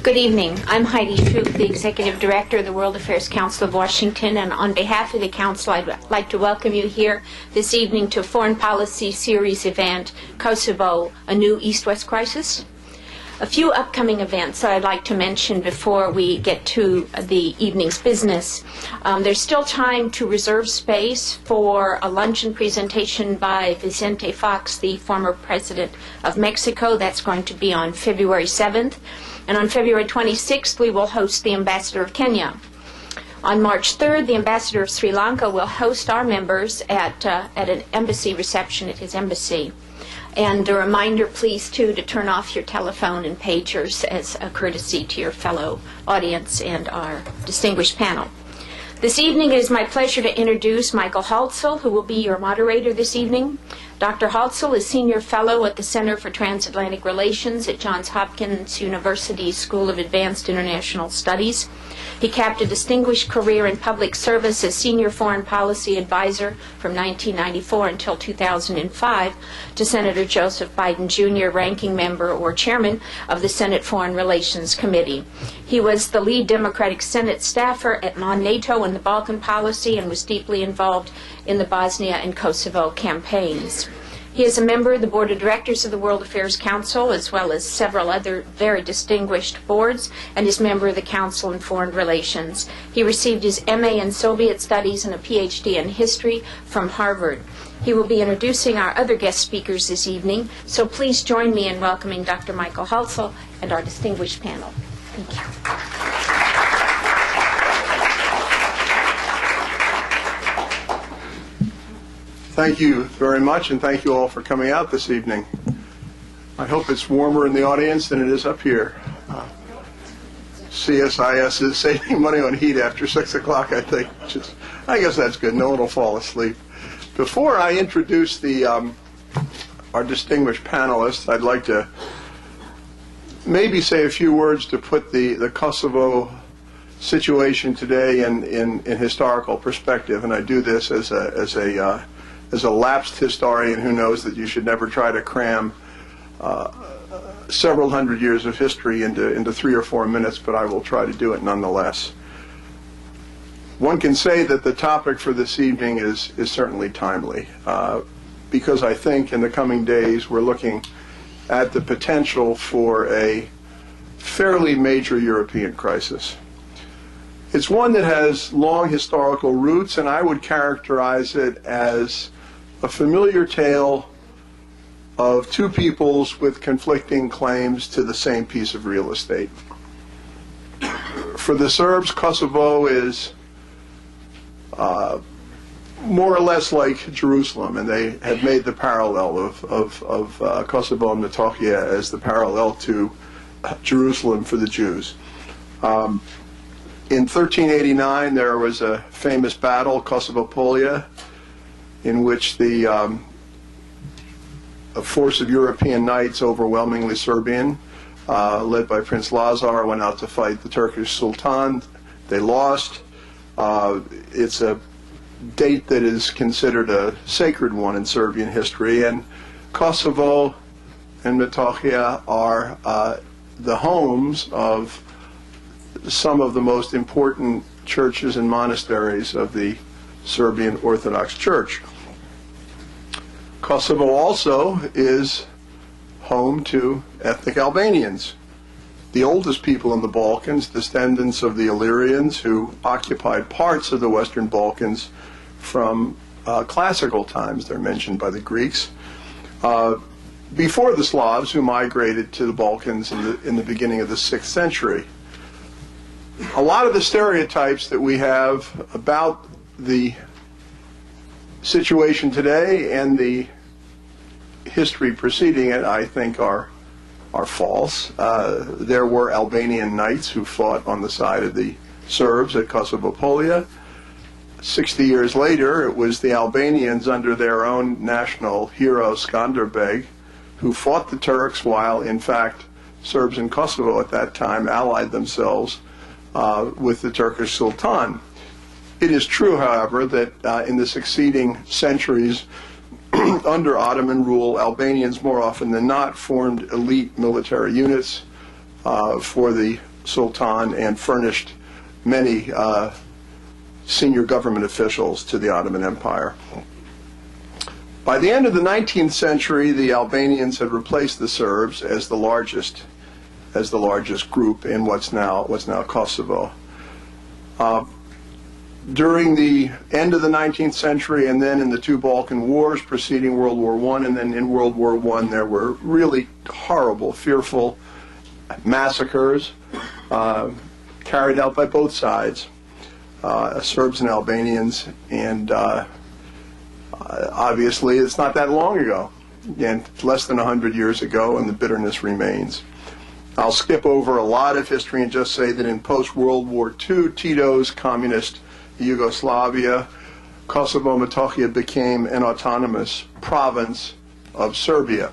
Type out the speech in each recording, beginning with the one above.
Good evening. I'm Heidi Shoup, the Executive Director of the World Affairs Council of Washington, and on behalf of the Council, I'd like to welcome you here this evening to Foreign Policy Series event, Kosovo, A New East-West Crisis. A few upcoming events I'd like to mention before we get to the evening's business. There's still time to reserve space for a luncheon presentation by Vicente Fox, the former president of Mexico. That's going to be on February 7th. And on February 26th, we will host the Ambassador of Kenya. On March 3rd, the Ambassador of Sri Lanka will host our members at an embassy reception at his embassy. And a reminder, please, too, to turn off your telephone and pagers as a courtesy to your fellow audience and our distinguished panel. This evening, it is my pleasure to introduce Michael Haltzel, who will be your moderator this evening. Dr. Haltzel is Senior Fellow at the Center for Transatlantic Relations at Johns Hopkins University School of Advanced International Studies. He capped a distinguished career in public service as Senior Foreign Policy Advisor from 1994 until 2005 to Senator Joseph Biden Jr., Ranking Member or Chairman of the Senate Foreign Relations Committee. He was the lead Democratic Senate staffer on NATO and the Balkan policy and was deeply involved in the Bosnia and Kosovo campaigns. He is a member of the Board of Directors of the World Affairs Council, as well as several other very distinguished boards, and is member of the Council on Foreign Relations. He received his MA in Soviet Studies and a PhD in History from Harvard. He will be introducing our other guest speakers this evening, so please join me in welcoming Dr. Michael Haltzel and our distinguished panel. Thank you. Thank you very much, and thank you all for coming out this evening. I hope it's warmer in the audience than it is up here. CSIS is saving money on heat after 6 o'clock, I think. I guess that's good. No one will fall asleep. Before I introduce our distinguished panelists, I'd like to maybe say a few words to put the Kosovo situation today in historical perspective, and I do this as a lapsed historian who knows that you should never try to cram several hundred years of history into 3 or 4 minutes, but I will try to do it nonetheless. One can say that the topic for this evening is certainly timely, because I think in the coming days we're looking at the potential for a fairly major European crisis. It's one that has long historical roots, and I would characterize it as a familiar tale of two peoples with conflicting claims to the same piece of real estate. For the Serbs, Kosovo is more or less like Jerusalem, and they have made the parallel of Kosovo and Metohija as the parallel to Jerusalem for the Jews. In 1389, there was a famous battle, Kosovo-Polia, in which a force of European knights, overwhelmingly Serbian, led by Prince Lazar, went out to fight the Turkish Sultan. They lost. It's a date that is considered a sacred one in Serbian history, and Kosovo and Metohija are the homes of some of the most important churches and monasteries of the Serbian Orthodox Church. Kosovo also is home to ethnic Albanians, the oldest people in the Balkans, descendants of the Illyrians who occupied parts of the Western Balkans from classical times. They're mentioned by the Greeks. Before the Slavs, who migrated to the Balkans in the beginning of the 6th century. A lot of the stereotypes that we have about the situation today and the history preceding it, I think, are false. There were Albanian knights who fought on the side of the Serbs at Kosovo-Polia. 60 years later, it was the Albanians under their own national hero, Skanderbeg, who fought the Turks, while, in fact, Serbs in Kosovo at that time allied themselves with the Turkish Sultan. It is true, however, that in the succeeding centuries under Ottoman rule, Albanians more often than not formed elite military units for the Sultan and furnished many senior government officials to the Ottoman Empire. By the end of the 19th century, the Albanians had replaced the Serbs as the largest group in what's now Kosovo. During the end of the 19th century, and then in the two Balkan wars preceding World War I, and then in World War I, there were really horrible, fearful massacres carried out by both sides, Serbs and Albanians, and obviously it's not that long ago, again, less than 100 years ago, and the bitterness remains. I'll skip over a lot of history and just say that in post-World War II, Tito's communist Yugoslavia, Kosovo Metohija became an autonomous province of Serbia.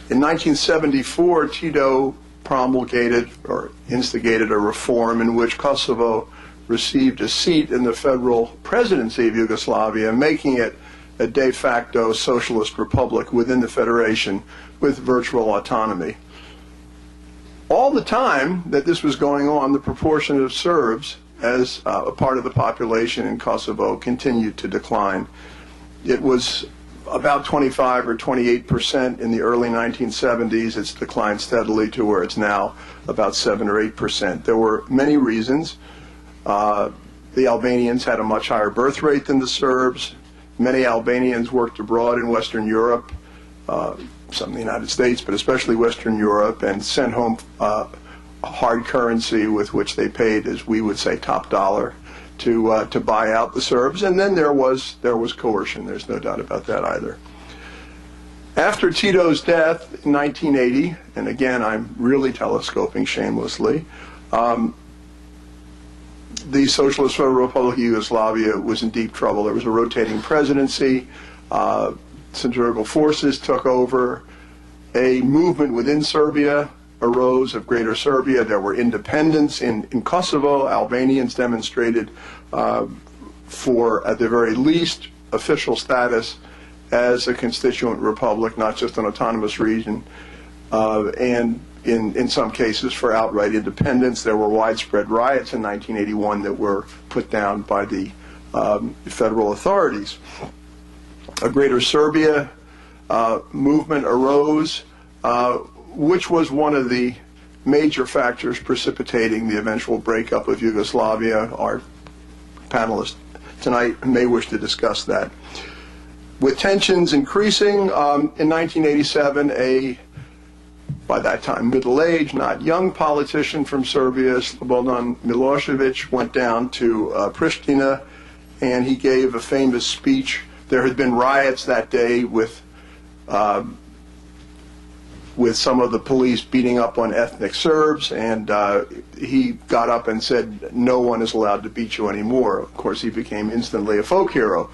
In 1974, Tito promulgated or instigated a reform in which Kosovo received a seat in the federal presidency of Yugoslavia, making it a de facto socialist republic within the federation with virtual autonomy. All the time that this was going on, the proportion of Serbs as a part of the population in Kosovo continued to decline. It was about 25 or 28% in the early 1970s. It's declined steadily to where it's now about 7 or 8%. There were many reasons. The Albanians had a much higher birth rate than the Serbs. Many Albanians worked abroad in Western Europe, some in the United States, but especially Western Europe, and sent home a hard currency with which they paid, as we would say, top dollar to buy out the Serbs. And then there was coercion. There's no doubt about that either. After Tito's death in 1980, and again I'm really telescoping shamelessly, the Socialist Federal Republic of Yugoslavia was in deep trouble. There was a rotating presidency. Centrifugal forces took over. A movement within Serbia arose of Greater Serbia. There were independents in Kosovo. Albanians demonstrated for, at the very least, official status as a constituent republic, not just an autonomous region, and in some cases for outright independence. There were widespread riots in 1981 that were put down by the federal authorities. A Greater Serbia movement arose, which was one of the major factors precipitating the eventual breakup of Yugoslavia. Our panelists tonight may wish to discuss that. With tensions increasing, in 1987, by that time middle-aged, not young politician from Serbia, Slobodan Milosevic, went down to Pristina, and he gave a famous speech. There had been riots that day with some of the police beating up on ethnic Serbs, and he got up and said, "No one is allowed to beat you anymore." Of course, he became instantly a folk hero.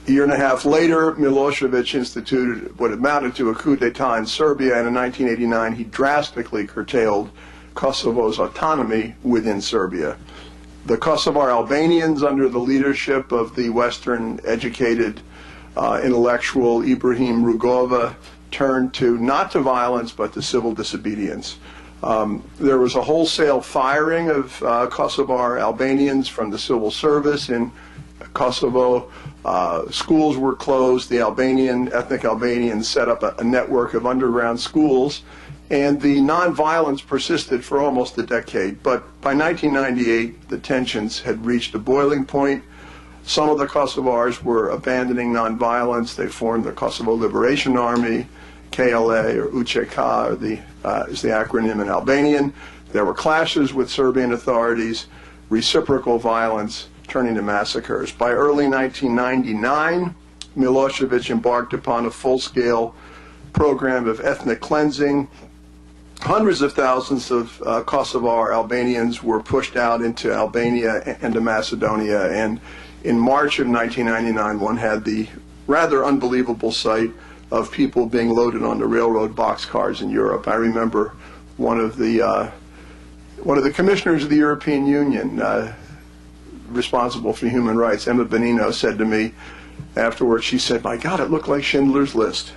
A year and a half later, Milosevic instituted what amounted to a coup d'etat in Serbia, and in 1989 he drastically curtailed Kosovo's autonomy within Serbia. The Kosovar Albanians, under the leadership of the Western-educated intellectual Ibrahim Rugova, turned not to violence but to civil disobedience. There was a wholesale firing of Kosovar Albanians from the civil service in Kosovo. Schools were closed. The ethnic Albanians set up a network of underground schools, and the nonviolence persisted for almost a decade. But by 1998, the tensions had reached a boiling point. Some of the Kosovars were abandoning nonviolence. They formed the Kosovo Liberation Army, KLA, or UÇK, is the acronym in Albanian. There were clashes with Serbian authorities, reciprocal violence, turning to massacres. By early 1999, Milosevic embarked upon a full-scale program of ethnic cleansing. Hundreds of thousands of Kosovar Albanians were pushed out into Albania and to Macedonia, and in March of 1999, one had the rather unbelievable sight of people being loaded onto railroad boxcars in Europe. I remember one of the commissioners of the European Union, responsible for human rights, Emma Bonino, said to me afterwards, she said, "My God, it looked like Schindler's List."